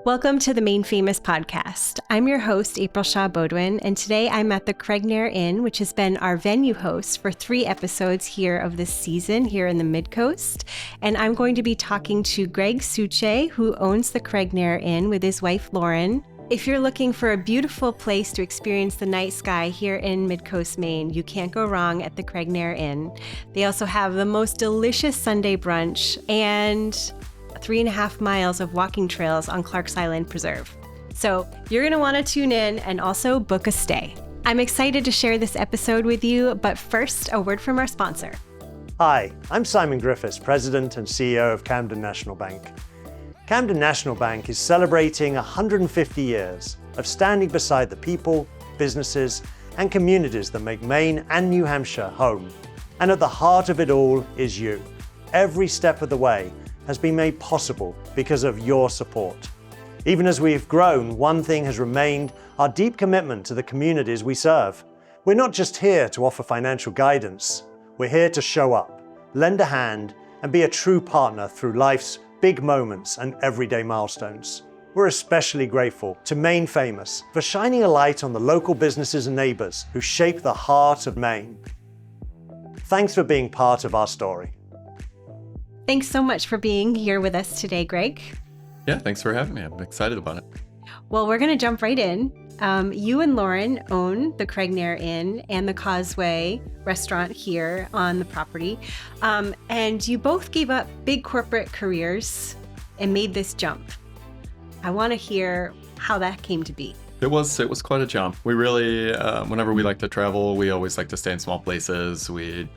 Welcome to the Maine Famous podcast. I'm your host, April Shaw-Beaudoin, and today I'm at the Craignair Inn, which has been our venue host for 3 episodes here of this season here in the Mid-Coast. And I'm going to be talking to Greg Soutiea, who owns the Craignair Inn with his wife, Lauren. If you're looking for a beautiful place to experience the night sky here in Mid-Coast, Maine, you can't go wrong at the Craignair Inn. They also have the most delicious Sunday brunch and 3.5 miles of walking trails on Clarke's Island Preserve. So you're going to want to tune in and also book a stay. I'm excited to share this episode with you, but first, a word from our sponsor. Hi, I'm Simon Griffiths, President and CEO of Camden National Bank. Camden National Bank is celebrating 150 years of standing beside the people, businesses, and communities that make Maine and New Hampshire home. And at the heart of it all is you. Every step of the way has been made possible because of your support. Even as we've grown, one thing has remained: our deep commitment to the communities we serve. We're not just here to offer financial guidance. We're here to show up, lend a hand, and be a true partner through life's big moments and everyday milestones. We're especially grateful to Maine Famous for shining a light on the local businesses and neighbors who shape the heart of Maine. Thanks for being part of our story. Thanks so much for being here with us today, Greg. Yeah, thanks for having me. I'm excited about it. Well, we're going to jump right in. You and Lauren own the Craignair Inn and the Causeway Restaurant here on the property. And you both gave up big corporate careers and made this jump. I want to hear how that came to be. It was quite a jump. We really, whenever we like to travel, we always like to stay in small places. We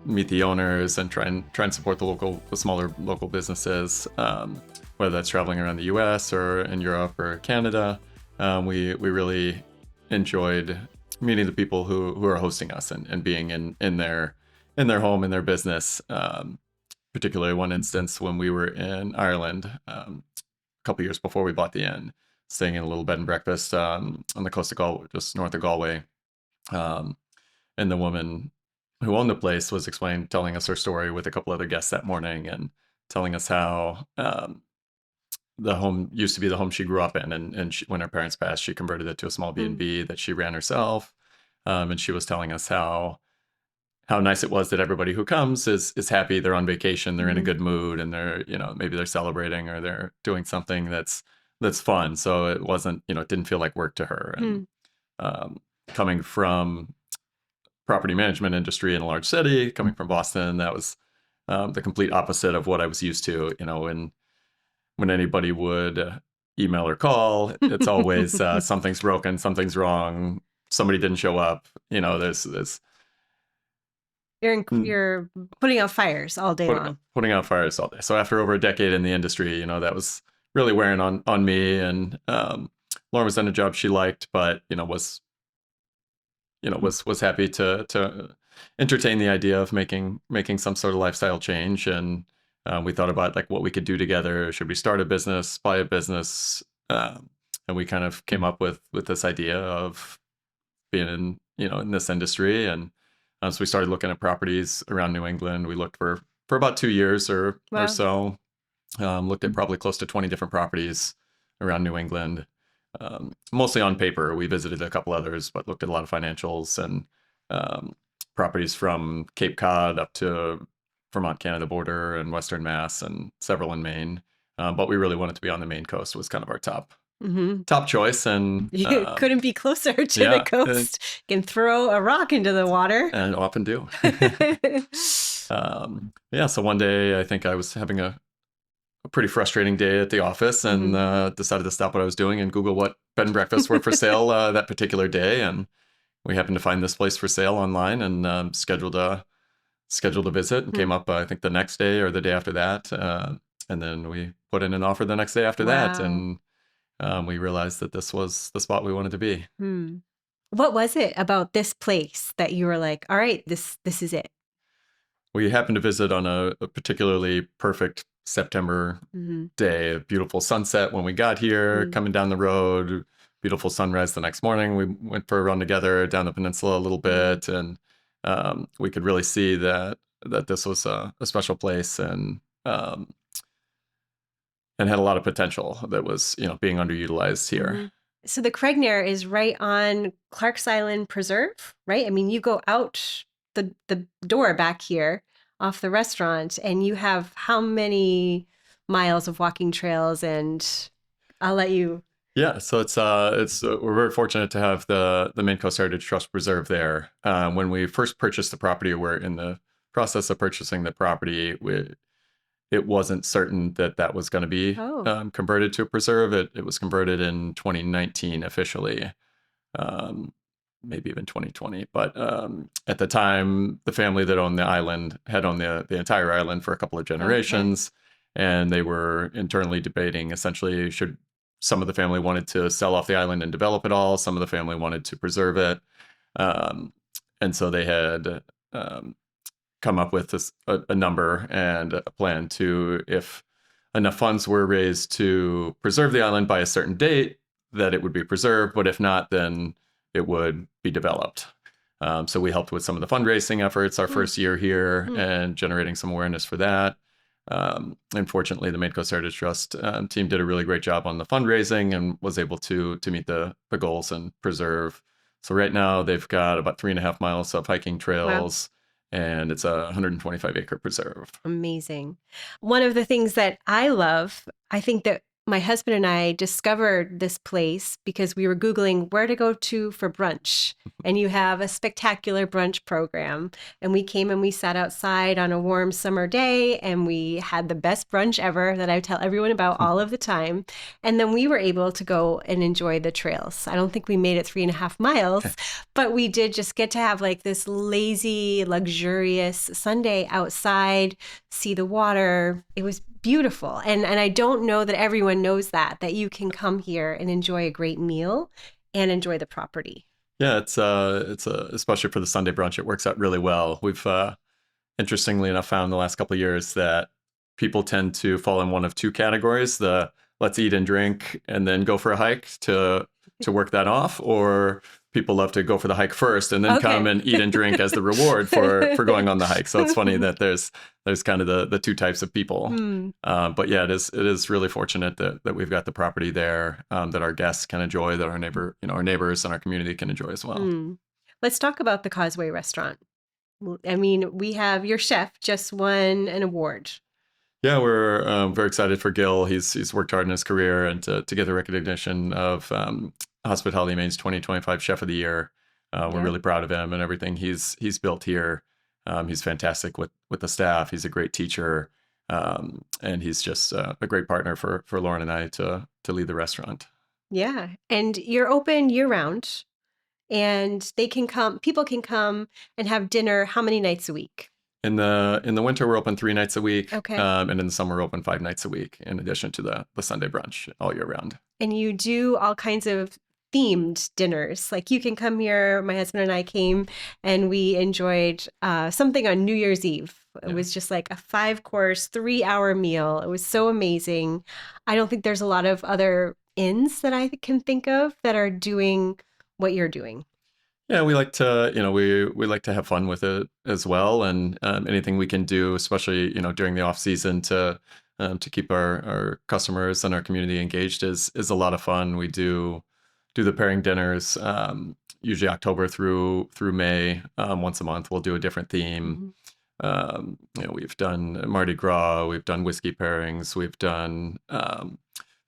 meet the owners and try and support the smaller local businesses, whether that's traveling around the U.S. or in Europe or Canada. We really enjoyed meeting the people who are hosting us and being in their home, in their business. Particularly one instance when we were in Ireland a couple years before we bought the inn, staying in a little bed and breakfast on the coast of Galway, just north of Galway, and the woman who owned the place was telling us her story with a couple other guests that morning, and telling us how the home used to be the home she grew up in, and when her parents passed, she converted it to a small B&B that she ran herself, and she was telling us how nice it was that everybody who comes is happy, they're on vacation, they're in a good mood, and they're, maybe they're celebrating or they're doing something that's fun. So it wasn't, it didn't feel like work to her. And coming from property management industry in a large city, coming from Boston, that was the complete opposite of what I was used to. When anybody would email or call, it's always something's broken, something's wrong, somebody didn't show up. There's You're putting out fires all day long. Putting out fires all day. So after over a decade in the industry, that was really wearing on me. And Lauren was in a job she liked, but was happy to entertain the idea of making some sort of lifestyle change. And we thought about like what we could do together. Should we start a business, buy a business? And we kind of came up with this idea of being in this industry. And so we started looking at properties around New England. We looked for about 2 years or so. Looked at probably close to 20 different properties around New England. Mostly on paper. We visited a couple others, but looked at a lot of financials and properties from Cape Cod up to Vermont, Canada border and Western Mass, and several in Maine. But we really wanted to be on the Maine coast, was kind of our top choice. And you couldn't be closer to the coast. You can throw a rock into the water. And often do. So one day I think I was having a pretty frustrating day at the office, and decided to stop what I was doing and Google what bed and breakfasts were for sale that particular day. And we happened to find this place for sale online, and scheduled a visit, and came up, I think the next day or the day after that. And then we put in an offer the next day after that. And we realized that this was the spot we wanted to be. What was it about this place that you were like, all right, this is it? We happened to visit on a particularly perfect September day, a beautiful sunset when we got here, coming down the road, beautiful sunrise the next morning. We went for a run together down the peninsula a little bit, and we could really see that this was a special place. And had a lot of potential that was, being underutilized here. Mhm. So the Craignair is right on Clark's Island Preserve, right? I mean, you go out the door back here off the restaurant, and you have how many miles of walking trails? And I'll let you. Yeah, so it's we're very fortunate to have the Maine Coast Heritage Trust Preserve there. When we first purchased the property, we're in the process of purchasing the property. It wasn't certain that that was going to be Oh, converted to a preserve. It was converted in 2019 officially, um, maybe even 2020. But at the time, the family that owned the island had owned the entire island for a couple of okay. generations, and they were internally debating essentially should some of the family wanted to sell off the island and develop it all. Some of the family wanted to preserve it, um, and so they had come up with a number and a plan to, if enough funds were raised to preserve the island by a certain date, that it would be preserved, but if not, then it would be developed. So we helped with some of the fundraising efforts our first year here and generating some awareness for that. And fortunately, the Maine Coast Heritage Trust team did a really great job on the fundraising and was able to meet the goals and preserve. So right now they've got about 3.5 miles of hiking trails. Wow. And it's a 125 acre preserve. Amazing. One of the things that I love, I think that my husband and I discovered this place because we were Googling where to go to for brunch. And you have a spectacular brunch program. And we came and we sat outside on a warm summer day and we had the best brunch ever that I tell everyone about all of the time. And then we were able to go and enjoy the trails. I don't think we made it 3.5 miles, but we did just get to have like this lazy, luxurious Sunday outside, see the water. It was beautiful. And I don't know that everyone knows that you can come here and enjoy a great meal and enjoy the property. Yeah, it's especially for the Sunday brunch, it works out really well. We've interestingly enough found the last couple of years that people tend to fall in one of two categories: the let's eat and drink and then go for a hike to work that off, or people love to go for the hike first and then come and eat and drink as the reward for going on the hike. So it's funny that there's kind of the two types of people. But yeah, it is really fortunate that we've got the property there that our guests can enjoy, that our neighbors and our community can enjoy as well. Let's talk about the Causeway Restaurant. I mean, we have your chef just won an award. Yeah, we're very excited for Gil. He's worked hard in his career, and to get the recognition of Hospitality Maine's 2025 Chef of the Year. We're really proud of him and everything he's built here. He's fantastic with the staff. He's a great teacher, and he's just a great partner for Lauren and I to lead the restaurant. Yeah, and you're open year round, and people can come and have dinner how many nights a week? In the winter, we're open 3 nights a week. Okay. And in the summer, we're open 5 nights a week, in addition to the Sunday brunch all year round. And you do all kinds of themed dinners. Like you can come here. My husband and I came and we enjoyed something on New Year's Eve. It was just like a 5-course, 3-hour meal. It was so amazing. I don't think there's a lot of other inns that I can think of that are doing what you're doing. Yeah, we like to, we like to have fun with it as well, and anything we can do, especially during the off season, to keep our customers and our community engaged is a lot of fun. We do the pairing dinners, usually October through May. Once a month, we'll do a different theme. We've done Mardi Gras, we've done whiskey pairings, we've done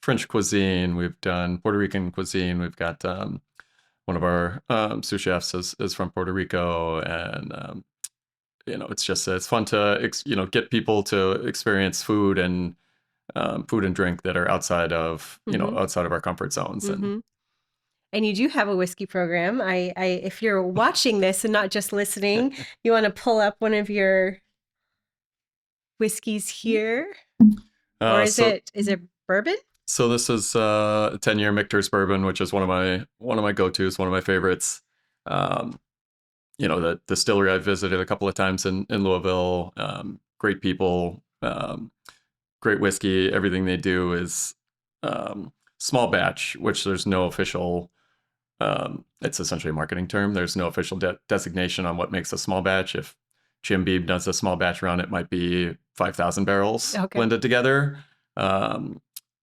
French cuisine, we've done Puerto Rican cuisine. We've got one of our sous chefs is from Puerto Rico, and it's fun to get people to experience food and drink that are outside of outside of our comfort zones. And you do have a whiskey program. I if you're watching this and not just listening, you want to pull up one of your whiskeys here, or is it bourbon? So this is a 10-year Michter's bourbon, which is one of my go-tos, one of my favorites. The distillery I've visited a couple of times in Louisville. Great people, great whiskey. Everything they do is small batch, which there's no official. It's essentially a marketing term. There's no official designation on what makes a small batch. If Jim Beam does a small batch run, it might be 5,000 barrels blended together.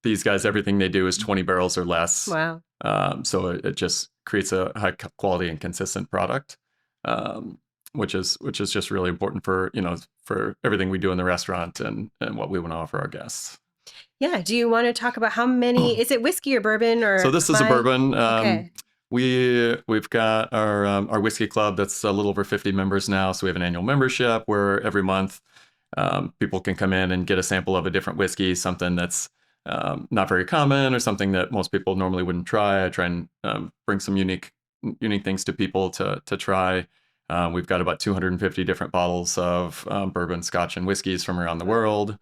these guys, everything they do is 20 barrels or less. Wow. So it just creates a high quality and consistent product, which is just really important for, for everything we do in the restaurant and what we want to offer our guests. Yeah. Do you want to talk about how many, is it whiskey or bourbon or? So this is a bourbon. Okay. We've got our whiskey club that's a little over 50 members now. So we have an annual membership where every month people can come in and get a sample of a different whiskey, something that's not very common or something that most people normally wouldn't try. I try and bring some unique things to people to try. We've got about 250 different bottles of bourbon, scotch, and whiskeys from around the world.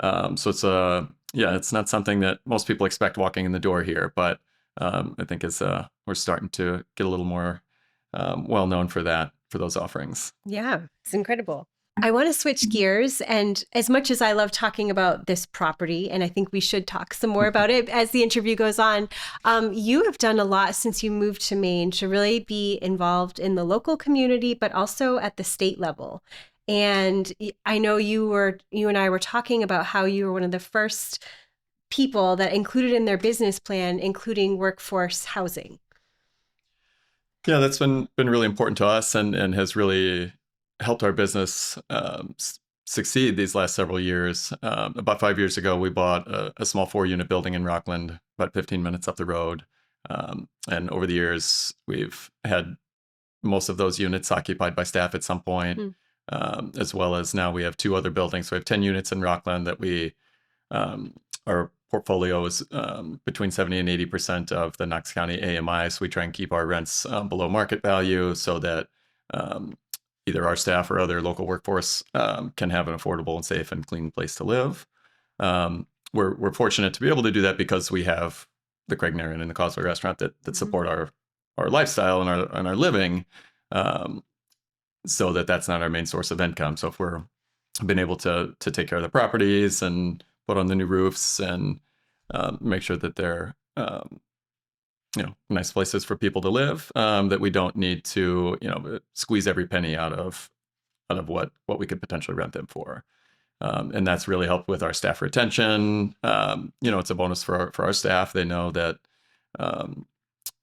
So it's not something that most people expect walking in the door here, but I think we're starting to get a little more well known for those offerings. Yeah, it's incredible. I want to switch gears, and as much as I love talking about this property, and I think we should talk some more about it as the interview goes on, you have done a lot since you moved to Maine to really be involved in the local community, but also at the state level. And I know you and I were talking about how you were one of the first people that included in their business plan, including workforce housing. Yeah, that's been really important to us and has really helped our business succeed these last several years. About 5 years ago, we bought a small 4-unit building in Rockland, about 15 minutes up the road. And over the years, we've had most of those units occupied by staff at some point, as well as now we have 2 other buildings. So we have 10 units in Rockland that our portfolio is between 70 and 80% of the Knox County AMI. So we try and keep our rents below market value so that either our staff or other local workforce can have an affordable and safe and clean place to live. We're fortunate to be able to do that because we have the Craignair Inn and the Causeway Restaurant that support our lifestyle and our living, so that's not our main source of income. So if we're been able to take care of the properties and put on the new roofs and make sure that they're nice places for people to live, that we don't need to squeeze every penny out of what we could potentially rent them for. And that's really helped with our staff retention. It's a bonus for our staff. They know that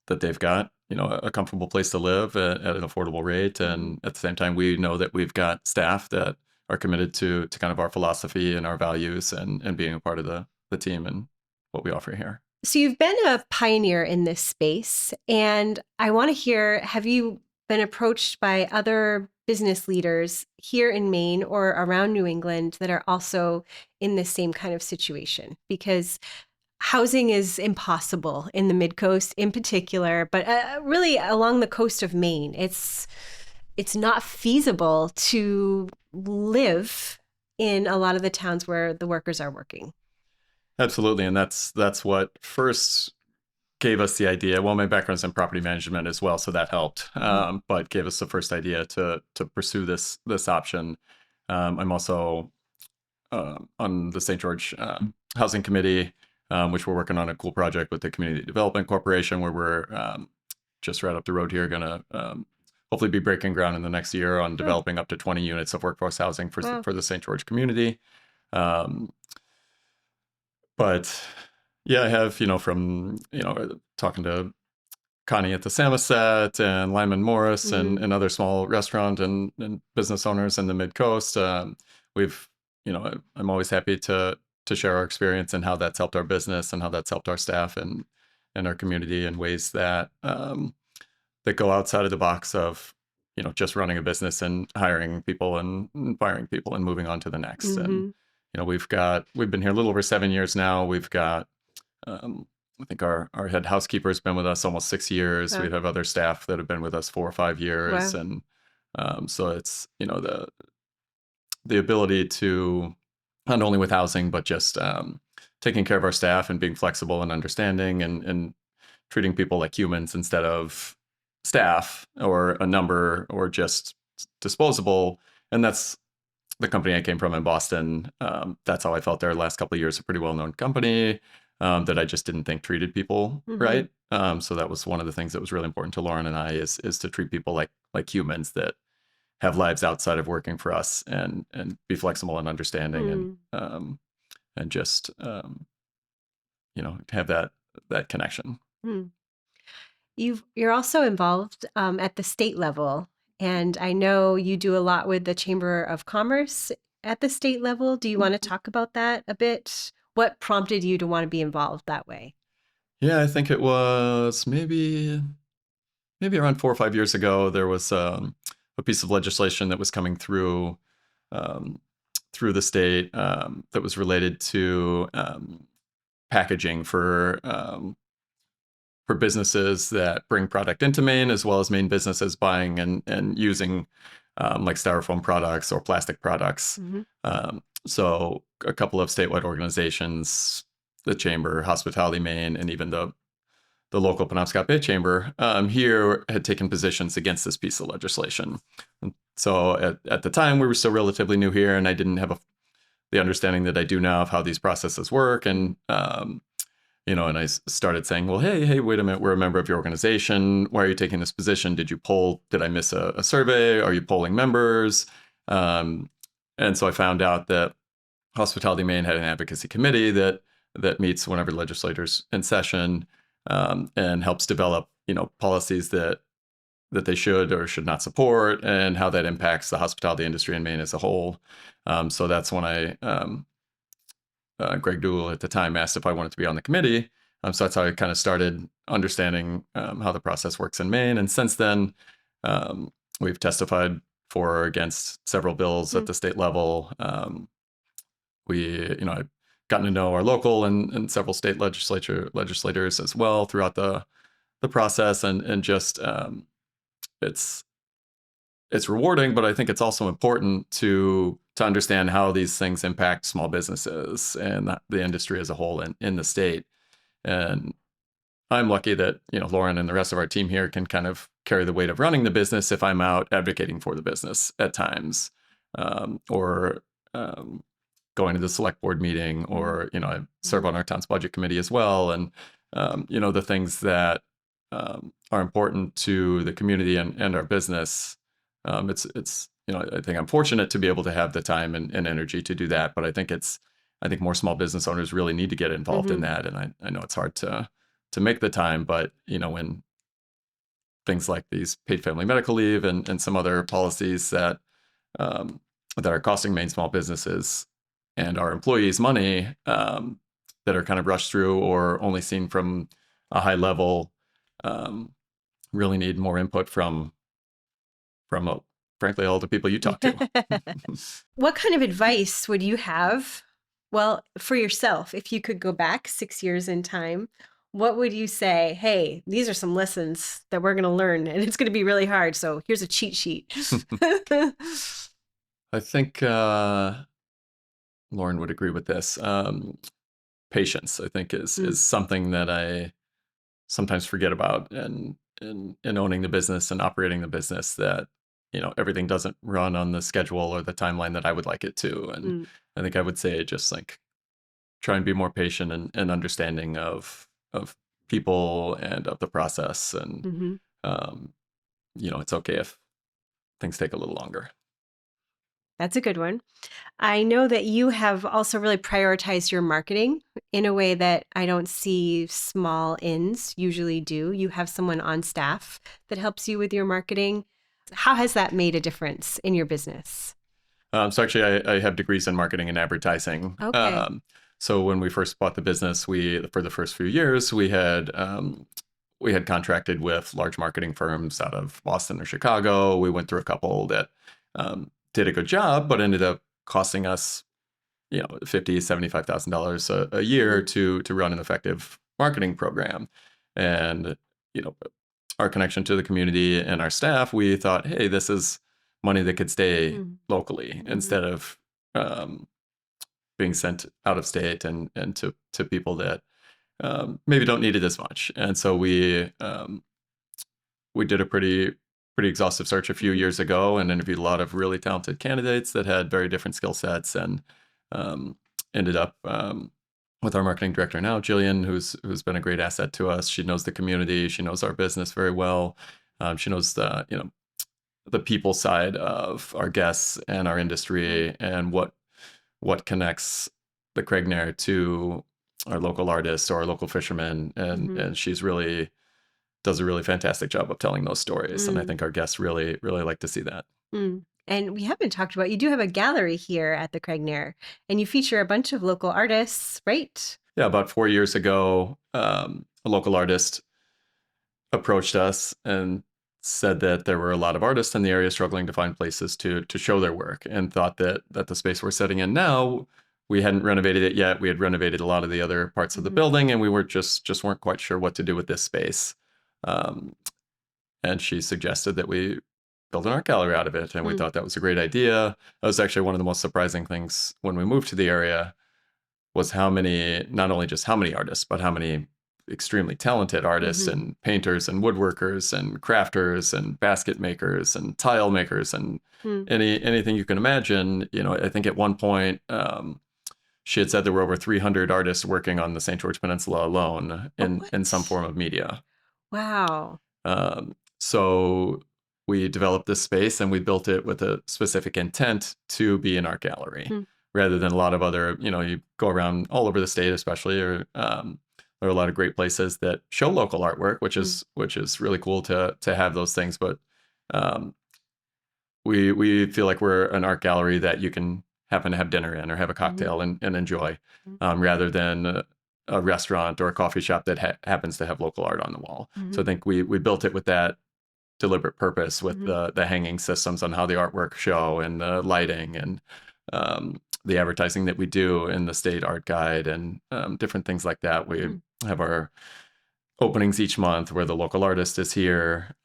they've got a comfortable place to live at an affordable rate, and at the same time we know that we've got staff that are committed to kind of our philosophy and our values and being a part of the team and what we offer here. So you've been a pioneer in this space, and I want to hear, have you been approached by other business leaders here in Maine or around New England that are also in the same kind of situation? Because housing is impossible in the Mid-Coast in particular, but really along the coast of Maine. It's not feasible to live in a lot of the towns where the workers are working. Absolutely. And that's what first gave us the idea. Well, my background's in property management as well, so that helped, but gave us the first idea to pursue this option. I'm also on the St. George Housing Committee, which we're working on a cool project with the Community Development Corporation, where we're just right up the road here, going to hopefully be breaking ground in the next year on developing up to 20 units of workforce housing for the St. George community. But yeah, I have, from, talking to Connie at the Samoset and Lyman Morris and other small restaurant and business owners in the Mid-Coast. I'm always happy to share our experience and how that's helped our business and how that's helped our staff and our community in ways that that go outside of the box of, just running a business and hiring people and firing people and moving on to the next. And we've been here a little over 7 years now. We've got, I think our head housekeeper has been with us almost 6 years. We have other staff that have been with us 4 or 5 years. Wow. And so it's, the ability to, not only with housing, but just taking care of our staff and being flexible and understanding and treating people like humans instead of staff or a number or just disposable. And that's the company I came from in Boston. That's how I felt there the last couple of years. A pretty well-known company that I just didn't think treated people right. So that was one of the things that was really important to Lauren and I is to treat people like humans that have lives outside of working for us and be flexible and understanding and just have that connection. Hmm. You're also involved at the state level, and I know you do a lot with the Chamber of Commerce at the state level. Do you want to talk about that a bit? What prompted you to want to be involved that way? Yeah, I think it was maybe around 4 or 5 years ago. There was a piece of legislation that was coming um, through the state that was related to packaging for businesses that bring product into Maine, as well as Maine businesses buying and using like styrofoam products or plastic products. Hmm. So a couple of statewide organizations, the Chamber, Hospitality Maine, and even the local Penobscot Bay Chamber here had taken positions against this piece of legislation. And so at the time, we were still relatively new here, and I didn't have the understanding that I do now of how these processes work. And and I started saying, well, hey, wait a minute, we're a member of your organization. Why are you taking this position? Did you poll? Did I miss a survey? Are you polling members? And so I found out that Hospitality Maine had an advocacy committee that meets whenever legislators in session and helps develop, policies that they should or should not support and how that impacts the hospitality industry in Maine as a whole. So that's when Greg Duell at the time asked if I wanted to be on the committee. So that's how I kind of started understanding how the process works in Maine. And since then, we've testified for or against several bills at the state level. I've gotten to know our local and several state legislators as well throughout the process, and just it's rewarding, but I think it's also important to understand how these things impact small businesses and the industry as a whole in the state. And I'm lucky that Lauren and the rest of our team here can kind of carry the weight of running the business if I'm out advocating for the business at times, or going to the select board meeting, or I serve on our town's budget committee as well, and the things that are important to the community and our business. It's I think I'm fortunate to be able to have the time and energy to do that, but I think more small business owners really need to get involved in that, and I know it's hard to make the time, but when things like these paid family medical leave and some other policies that are costing Maine small businesses and our employees money, that are kind of rushed through or only seen from a high level, really need more input from frankly all the people you talk to. What kind of advice would you have, well, for yourself, if you could go back 6 years in time? What would you say? Hey, these are some lessons that we're going to learn, and it's going to be really hard. So here's a cheat sheet. I think Lauren would agree with this. Patience, I think, is something that I sometimes forget about, and in owning the business and operating the business, that everything doesn't run on the schedule or the timeline that I would like it to. And I think I would say just like try and be more patient and understanding of people and of the process, and it's okay if things take a little longer. That's a good one. I know that you have also really prioritized your marketing in a way that I don't see small inns usually do. You have someone on staff that helps you with your marketing. How has that made a difference in your business? So actually, I have degrees in marketing and advertising. Okay. So when we first bought the business, for the first few years, we had contracted with large marketing firms out of Boston or Chicago. We went through a couple that did a good job, but ended up costing us, $50,000-$75,000 a year to run an effective marketing program. And our connection to the community and our staff, we thought, hey, this is money that could stay locally instead of being sent out of state and to people that maybe don't need it as much. And so we did a pretty exhaustive search a few years ago and interviewed a lot of really talented candidates that had very different skill sets, and ended up with our marketing director now, Jillian, who's been a great asset to us. She knows the community. She knows our business very well. She knows the people side of our guests and our industry, and what connects the Craignair to our local artists or our local fishermen, and she's really does a really fantastic job of telling those stories. And I think our guests really, really like to see that. And we haven't talked about, you do have a gallery here at the Craignair, and you feature a bunch of local artists, right? Yeah, about 4 years ago, a local artist approached us and said that there were a lot of artists in the area struggling to find places to show their work, and thought that the space we're sitting in now, we hadn't renovated it yet. We had renovated a lot of the other parts of the building, and we were just weren't quite sure what to do with this space. And she suggested that we build an art gallery out of it, and we thought that was a great idea. That was actually one of the most surprising things when we moved to the area, was how many, not only just how many artists, but how many extremely talented artists and painters and woodworkers and crafters and basket makers and tile makers and anything you can imagine. I think at one point she had said there were over 300 artists working on the St. George Peninsula alone in some form of media. Wow. So we developed this space, and we built it with a specific intent to be an art gallery, rather than a lot of other, you go around all over the state, especially, or there are a lot of great places that show local artwork, which is really cool to have those things. But we feel like we're an art gallery that you can happen to have dinner in or have a cocktail and enjoy, rather than a restaurant or a coffee shop that happens to have local art on the wall. So I think we built it with that deliberate purpose, with the hanging systems on how the artwork show, and the lighting, and the advertising that we do in the state art guide, and different things like that. We have our openings each month where the local artist is here,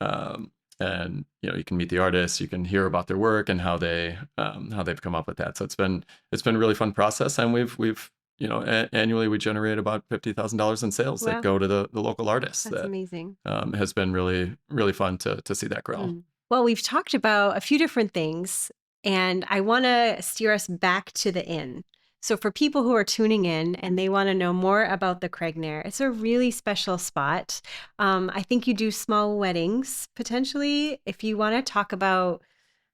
and you can meet the artists, you can hear about their work and how they've come up with that. So it's been a really fun process, and we've annually we generate about $50,000 in sales that go to the local artists. That's amazing. Has been really, really fun to see that grow. Well, we've talked about a few different things, and I want to steer us back to the inn. So for people who are tuning in and they want to know more about the Craignair, it's a really special spot. I think you do small weddings, potentially. If you want to talk about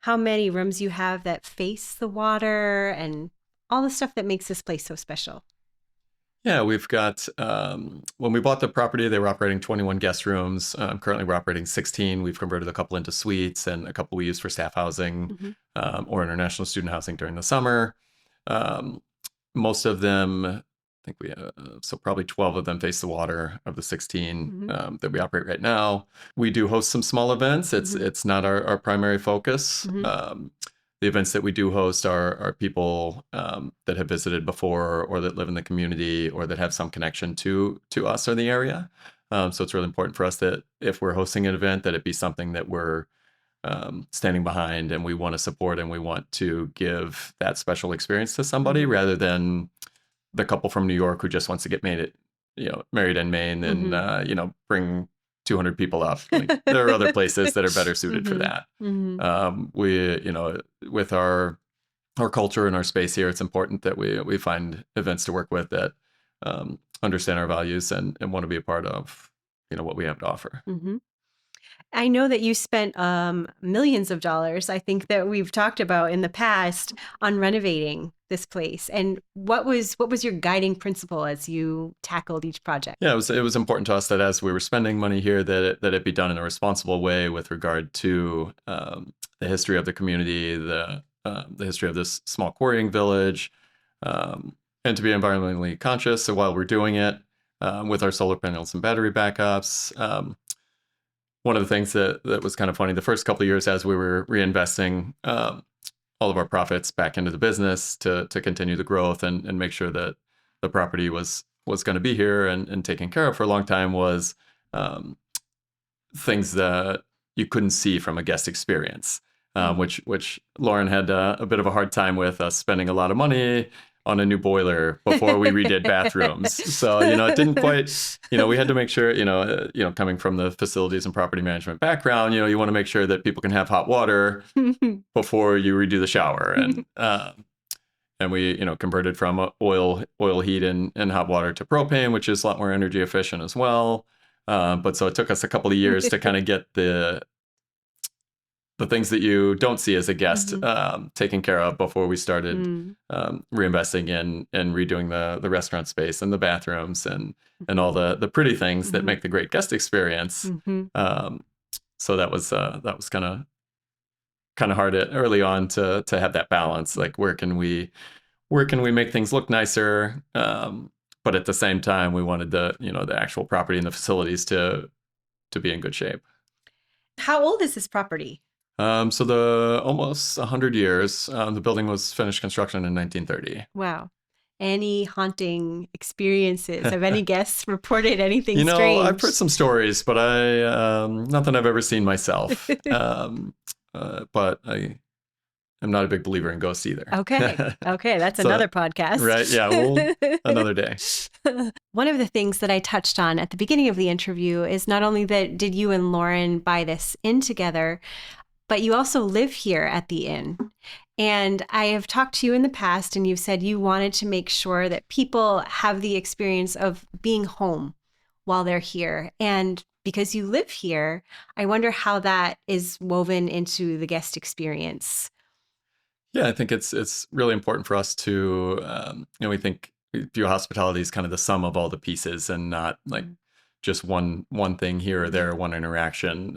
how many rooms you have that face the water and all the stuff that makes this place so special. Yeah, we've got, when we bought the property, they were operating 21 guest rooms. Currently, we're operating 16. We've converted a couple into suites, and a couple we use for staff housing or international student housing during the summer. Most of them, I think so probably 12 of them face the water of the 16 that we operate right now. We do host some small events. It's not our primary focus. The events that we do host are people that have visited before, or that live in the community, or that have some connection to us or the area. So it's really important for us that if we're hosting an event, that it be something that we're standing behind, and we want to support, and we want to give that special experience to somebody, rather than the couple from New York who just wants to get married in Maine and bring 200 people up. Like, there are other places that are better suited for that. We, with our culture and our space here, it's important that we find events to work with that understand our values and want to be a part of what we have to offer. I know that you spent millions of dollars, I think, that we've talked about in the past, on renovating this place. And what was your guiding principle as you tackled each project? Yeah, it was important to us that as we were spending money here, that it be done in a responsible way with regard to the history of the community, the history of this small quarrying village, and to be environmentally conscious. So while we're doing it, with our solar panels and battery backups, one of the things that was kind of funny, the first couple of years as we were reinvesting all of our profits back into the business to continue the growth and make sure that the property was going to be here and taken care of for a long time, was things that you couldn't see from a guest experience, which Lauren had a bit of a hard time with, us spending a lot of money on a new boiler before we redid bathrooms. So, it didn't quite, we had to make sure, coming from the facilities and property management background, you want to make sure that people can have hot water before you redo the shower. And we, converted from oil heat and hot water to propane, which is a lot more energy efficient as well. But so it took us a couple of years to kind of get the the things that you don't see as a guest taken care of before we started reinvesting in and redoing the restaurant space and the bathrooms and all the pretty things that make the great guest experience. So that was kind of hard early on to have that balance. Like where can we make things look nicer? But at the same time, we wanted the actual property and the facilities to be in good shape. How old is this property? So the almost 100 years. The building was finished construction in 1930. Wow. Any haunting experiences? Have any guests reported anything strange? I've heard some stories, but nothing I've ever seen myself. But I am not a big believer in ghosts either. Okay. That's another podcast. Right. Yeah. Another day. One of the things that I touched on at the beginning of the interview is not only that did you and Lauren buy this inn together, but you also live here at the inn. And I have talked to you in the past, and you've said you wanted to make sure that people have the experience of being home while they're here. And because you live here, I wonder how that is woven into the guest experience. Yeah, I think it's really important for us to, we think we view hospitality as kind of the sum of all the pieces and not like just one thing here or there, one interaction.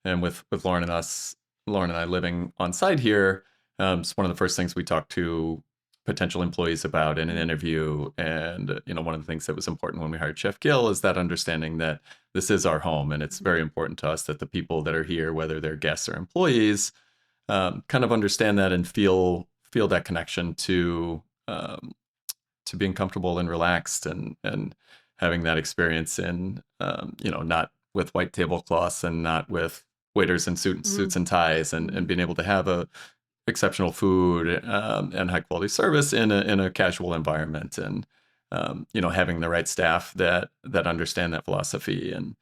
And with Lauren and I living on site here, it's one of the first things we talked to potential employees about in an interview. And, one of the things that was important when we hired Chef Gill is that understanding that this is our home. And it's very important to us that the people that are here, whether they're guests or employees, kind of understand that and feel that connection to being comfortable and relaxed and having that experience in, not with white tablecloths and not with waiters in suits and ties and being able to have a exceptional food and high quality service in a casual environment and having the right staff that understand that philosophy. And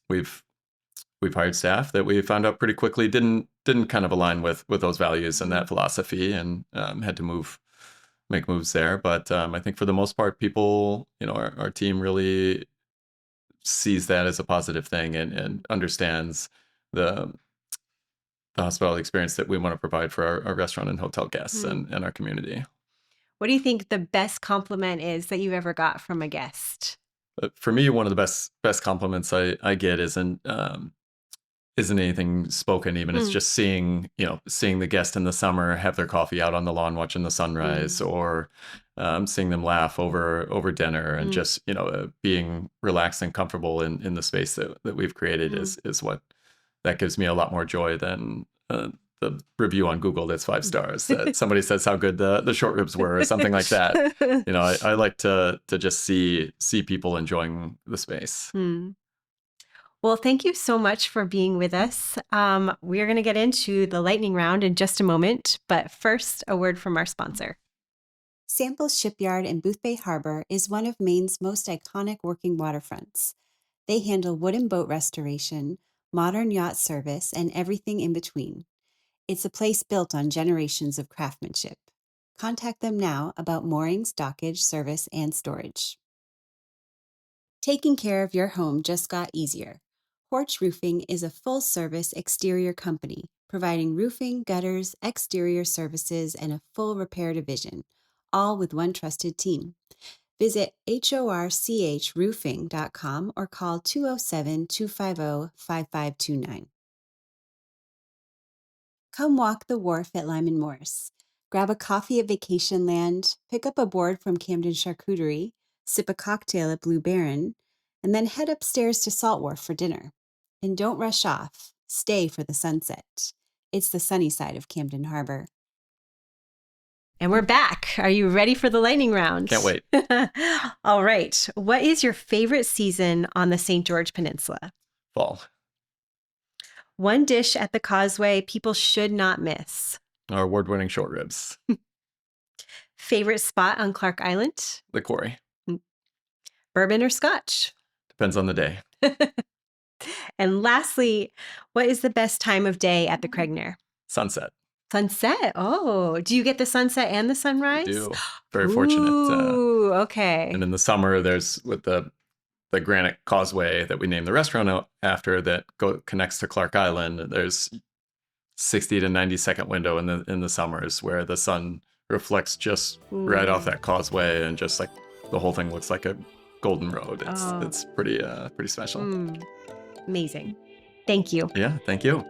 we've hired staff that we found out pretty quickly didn't kind of align with those values and that philosophy, and had to make moves there. But I think for the most part, people, our team really sees that as a positive thing and understands the hospitality experience that we want to provide for our restaurant and hotel guests and our community. What do you think the best compliment is that you've ever got from a guest? For me, one of the best compliments I get isn't anything spoken even. It's just seeing the guest in the summer have their coffee out on the lawn watching the sunrise, or seeing them laugh over dinner, and just being relaxed and comfortable in the space that we've created is what that gives me a lot more joy than the review on Google that's 5 stars that somebody says how good the short ribs were or something like that. I like to just see people enjoying the space. Well, thank you so much for being with us. We're going to get into the lightning round in just a moment, but first, a word from our sponsor. Samples Shipyard in Boothbay Harbor is one of Maine's most iconic working waterfronts. They handle wooden boat restoration, modern yacht service, and everything in between. It's a place built on generations of craftsmanship. Contact them now about moorings, dockage, service, and storage. Taking care of your home just got easier. Porch Roofing is a full-service exterior company, providing roofing, gutters, exterior services, and a full repair division, all with one trusted team. Visit horchroofing.com or call 207-250-5529. Come walk the wharf at Lyman Morris. Grab a coffee at Vacation Land, pick up a board from Camden Charcuterie, sip a cocktail at Blue Baron, and then head upstairs to Salt Wharf for dinner. And don't rush off. Stay for the sunset. It's the sunny side of Camden Harbor. And we're back. Are you ready for the lightning round? Can't wait. All right. What is your favorite season on the St. George Peninsula? Fall. One dish at the Causeway people should not miss. Our award-winning short ribs. Favorite spot on Clarke Island? The quarry. Bourbon or scotch? Depends on the day. And lastly, what is the best time of day at the Craignair? Sunset. Sunset. Oh, do you get the sunset and the sunrise? I do. Very fortunate. Ooh, okay. And in the summer, there's with the the granite causeway that we named the restaurant after that connects to Clarke Island. There's 60 to 90-second window in the summers where the sun reflects just right off that causeway, and just like the whole thing looks like a golden road. It's pretty special. Amazing. Thank you. Yeah, thank you.